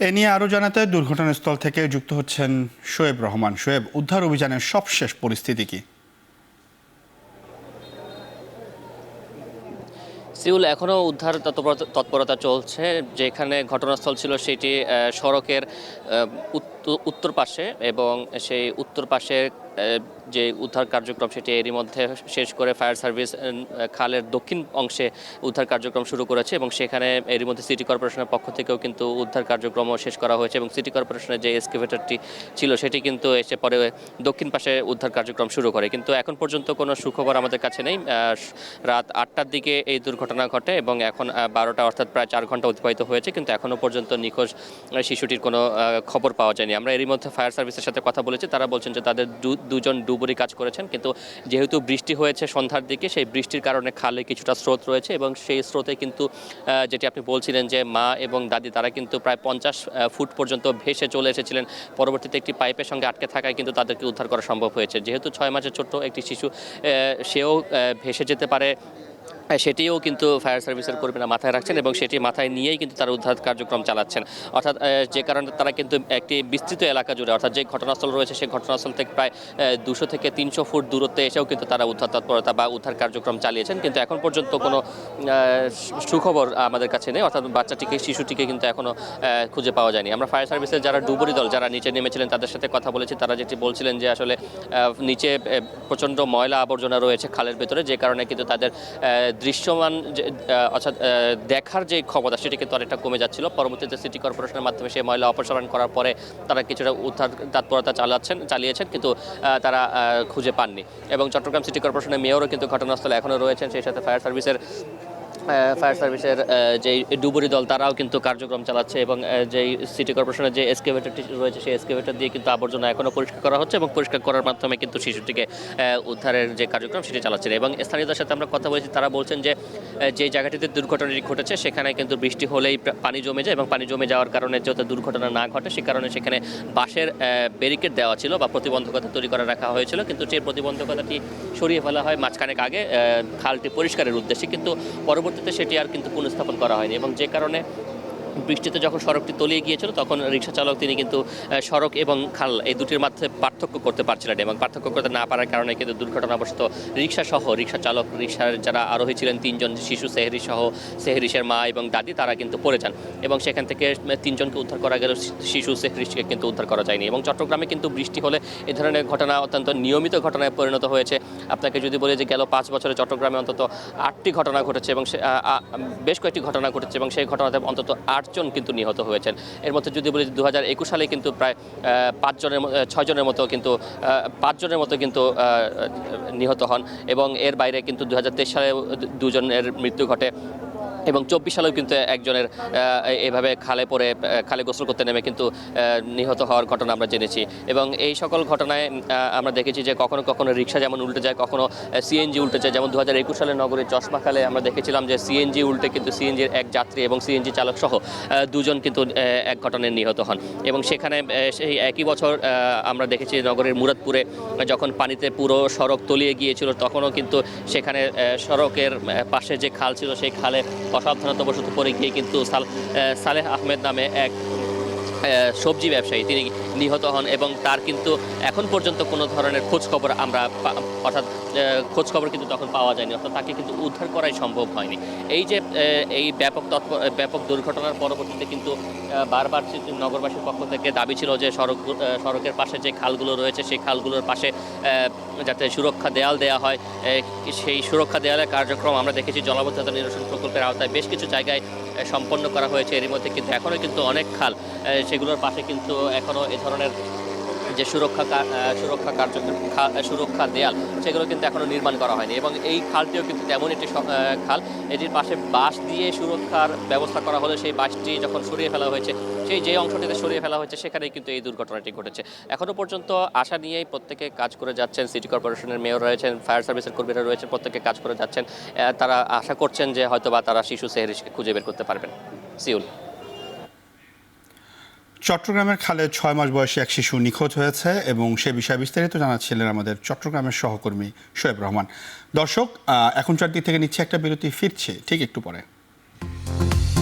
এ নিয়ে আরও জানাতে দুর্ঘটনাস্থল থেকে যুক্ত হচ্ছেন শোয়েব রহমান। শোয়েব, উদ্ধার অভিযানের সবশেষ পরিস্থিতি কি? সিউল এখনও উদ্ধার তৎপরতা চলছে। যেখানে ঘটনাস্থল ছিল সেটি সড়কের উত্তর পাশে, এবং সেই উত্তর পাশে যে উদ্ধার কার্যক্রম সেটি এরই মধ্যে শেষ করে ফায়ার সার্ভিস খালের দক্ষিণ অংশে উদ্ধার কার্যক্রম শুরু করেছে, এবং সেখানে এরই মধ্যে সিটি কর্পোরেশনের পক্ষ থেকেও কিন্তু উদ্ধার কার্যক্রমও শেষ করা হয়েছে, এবং সিটি কর্পোরেশনের যে এক্সকেভেটরটি ছিল সেটি কিন্তু এসে পরে দক্ষিণ পাশে উদ্ধার কার্যক্রম শুরু করে। কিন্তু এখন পর্যন্ত কোনো সুখবর আমাদের কাছে নেই। রাত 8টার দিকে এই দুর্ঘটনা ঘটে এবং এখন 12টা, অর্থাৎ প্রায় 4 ঘন্টা অতিবাহিত হয়েছে, কিন্তু এখনও পর্যন্ত নিখোঁজ শিশুটির কোনো খবর পাওয়া যায়নি। আমরা এরই মধ্যে ফায়ার সার্ভিসের সাথে কথা বলেছি, তারা বলছেন যে তাদের দুজন ডুবুরি কাজ করেছেন, কিন্তু যেহেতু বৃষ্টি হয়েছে সন্ধ্যার দিকে, সেই বৃষ্টির কারণে খালে কিছুটা স্রোত রয়েছে, এবং সেই স্রোতে কিন্তু যেটি আপনি বলছিলেন যে মা এবং দাদি, তারা কিন্তু প্রায় 50 ফুট পর্যন্ত ভেসে চলে এসেছিলেন। পরবর্তীতে একটি পাইপের সঙ্গে আটকে থাকায় কিন্তু তাদেরকে উদ্ধার করা সম্ভব হয়েছে। যেহেতু 6 মাসের ছোট্ট একটি শিশু, সেও ভেসে যেতে পারে, সেটিও কিন্তু ফায়ার সার্ভিসের কর্মীরা মাথায় রাখছেন, এবং সেটি মাথায় নিয়েই কিন্তু তারা উদ্ধার কার্যক্রম চালাচ্ছেন। অর্থাৎ যে কারণে তারা কিন্তু একটি বিস্তৃত এলাকা জুড়ে, অর্থাৎ যে ঘটনাস্থল রয়েছে সেই ঘটনাস্থল থেকে প্রায় 200 থেকে 300 ফুট দূরত্বে এসেও কিন্তু তারা উদ্ধার তৎপরতা বা উদ্ধার কার্যক্রম চালিয়েছেন। কিন্তু এখন পর্যন্ত কোনো সুখবর আমাদের কাছে নেই, অর্থাৎ শিশুটিকে কিন্তু এখনও খুঁজে পাওয়া যায়নি। আমরা ফায়ার সার্ভিসের যারা ডুবুরি দল, যারা নিচে নেমেছিলেন, তাদের সাথে কথা বলেছি। তারা যেটি বলছিলেন যে আসলে নিচে প্রচণ্ড ময়লা আবর্জনা রয়েছে খালের ভেতরে, যে কারণে কিন্তু তাদের দৃশ্যমান অর্থাৎ দেখার যে ক্ষমতা সেটি কিন্তু অনেকটা কমে যাচ্ছিল। পরবর্তীতে সিটি কর্পোরেশনের মাধ্যমে সেই ময়লা অপসারণ করার পরে তারা কিছুটা উদ্ধার তৎপরতা চালিয়েছেন, কিন্তু তারা খুঁজে পাননি। এবং চট্টগ্রাম সিটি কর্পোরেশনের মেয়রও কিন্তু ঘটনাস্থলে এখনও রয়েছেন। সেই সাথে ফায়ার সার্ভিসের যে ডুবুরি দল, তারাও কিন্তু কার্যক্রম চালাচ্ছে, এবং যেই সিটি কর্পোরেশনের যে এক্সকেভেটরটি রয়েছে সেই এক্সকেভেটর দিয়ে কিন্তু আবর্জনা এখনও পরিষ্কার করা হচ্ছে, এবং পরিষ্কার করার মাধ্যমে কিন্তু শিশুটিকে উদ্ধারের যে কার্যক্রম সেটি চালাচ্ছেন। এবং স্থানীয়দের সাথে আমরা কথা বলেছি, তারা বলছেন যে যে জায়গাটিতে দুর্ঘটনাটি ঘটেছে সেখানে কিন্তু বৃষ্টি হলেই পানি জমে যায়, এবং পানি জমে যাওয়ার কারণে যাতে দুর্ঘটনা না ঘটে সে কারণে সেখানে বাঁশের ব্যারিকেড দেওয়া ছিল বা প্রতিবন্ধকতা তৈরি করে রাখা হয়েছিল, কিন্তু সেই প্রতিবন্ধকতাটি সরিয়ে ফেলা হয় মাঝখানেক আগে খালটি পরিষ্কারের উদ্দেশ্যে, কিন্তু পরবর্তীতে সেটি আর কিন্তু পুনঃস্থাপন করা হয়নি। এবং যে কারণে বৃষ্টিতে যখন সড়কটি তলিয়ে গিয়েছিল, তখন রিক্সা চালক তিনি কিন্তু সড়ক এবং খাল এই দুটির মধ্যে পার্থক্য করতে পারছিলেন, এবং পার্থক্য করতে না পারার কারণে কিন্তু দুর্ঘটনাবশত রিক্সা চালক, রিক্সার যারা আরোহী ছিলেন 3 জন শিশু, সেহরিশের মা এবং দাদি, তারা কিন্তু পড়ে যান, এবং সেখান থেকে 3 জনকে উদ্ধার করা গেল, শিশু সেহরিশকে কিন্তু উদ্ধার করা যায়নি। এবং চট্টগ্রামে কিন্তু বৃষ্টি হলে এ ধরনের ঘটনা অত্যন্ত নিয়মিত ঘটনায় পরিণত হয়েছে। আপনাকে যদি বলি যে গেল 5 বছরে চট্টগ্রামে অন্তত 8টি ঘটনা ঘটেছে, এবং বেশ কয়েকটি ঘটনা ঘটেছে, এবং সেই ঘটনাতে অন্তত 8 জন কিন্তু নিহত হয়েছেন। এর মধ্যে যদি বলি 2021 সালে কিন্তু প্রায় 6 জনের মতো কিন্তু নিহত হন, এবং এর বাইরে কিন্তু 2023 সালে 2 জনের মৃত্যু ঘটে, এবং 24 সালেও কিন্তু একজনের এভাবে খালে গোসল করতে নেমে কিন্তু নিহত হওয়ার ঘটনা আমরা জেনেছি। এবং এই সকল ঘটনায় আমরা দেখেছি যে কখনো কখনো রিক্সা যেমন উল্টে যায়, কখনো সিএনজি উল্টে যায়। যেমন 2021 সালে নগরীর চশমাখালে আমরা দেখেছিলাম যে সিএনজি উল্টে কিন্তু সিএনজির এক যাত্রী এবং সিএনজি চালক সহ 2 জন কিন্তু এক ঘটনায় নিহত হন। এবং সেখানে সেই একই বছর আমরা দেখেছি নগরের মুরাদপুরে যখন পানিতে পুরো সড়ক তলিয়ে গিয়েছিল, তখনও কিন্তু সেখানে সড়কের পাশে যে খাল ছিল সেই খালে অসাবধানতাবশত পড়ে গিয়ে কিন্তু সালেহ আহমেদ নামে এক সবজি ব্যবসায়ী তিনি নিহত হন, এবং তার কিন্তু এখন পর্যন্ত কোনো ধরনের খোঁজখবর কিন্তু তখন পাওয়া যায়নি, অর্থাৎ তাকে কিন্তু উদ্ধার করাই সম্ভব হয়নি। এই যে এই ব্যাপক দুর্ঘটনার পরবর্তীতে কিন্তু বারবার নগরবাসীর পক্ষ থেকে দাবি ছিল যে সড়কের পাশে যে খালগুলো রয়েছে সেই খালগুলোর পাশে যাতে সুরক্ষা দেয়াল দেওয়া হয়। সেই সুরক্ষা দেয়ালের কার্যক্রম আমরা দেখেছি জলাবদ্ধতা নিরসন প্রকল্পের আওতায় বেশ কিছু জায়গায় সম্পন্ন করা হয়েছে। এরই মধ্যে কিন্তু এখনও কিন্তু অনেক খাল, সেগুলোর পাশে কিন্তু এখনও এ ধরনের যে সুরক্ষা দেয়াল সেগুলো কিন্তু এখনও নির্মাণ করা হয়নি। এবং এই খালটিও কিন্তু তেমন একটি খাল, এটির পাশে বাঁশ দিয়ে সুরক্ষার ব্যবস্থা করা হলে সেই বাঁশটি যখন সরিয়ে ফেলা হয়েছে, যে অংশটিতে সরিয়ে ফেলা হয়েছে সেখানেই কিন্তু এই দুর্ঘটনাটি ঘটেছে। এখনও পর্যন্ত আশা নিয়েই প্রত্যেকে কাজ করে যাচ্ছেন। সিটি কর্পোরেশনের মেয়র রয়েছেন, ফায়ার সার্ভিসের কর্মীরা রয়েছেন, প্রত্যেকে কাজ করে যাচ্ছেন। তারা আশা করছেন যে হয়তোবা তারা শিশু সেহরিশকে খুঁজে বের করতে পারবেন। সিউল। চট্টগ্রামের খালে 6 মাস বয়সী এক শিশু নিখোঁজ হয়েছে, এবং সে বিষয়ে বিস্তারিত জানাচ্ছিলেন আমাদের চট্টগ্রামের সহকর্মী শোয়েব রহমান। দর্শক, এখন 4 দিক থেকে নিচ্ছে একটা বিরতি, ফিরছে ঠিক একটু পরে।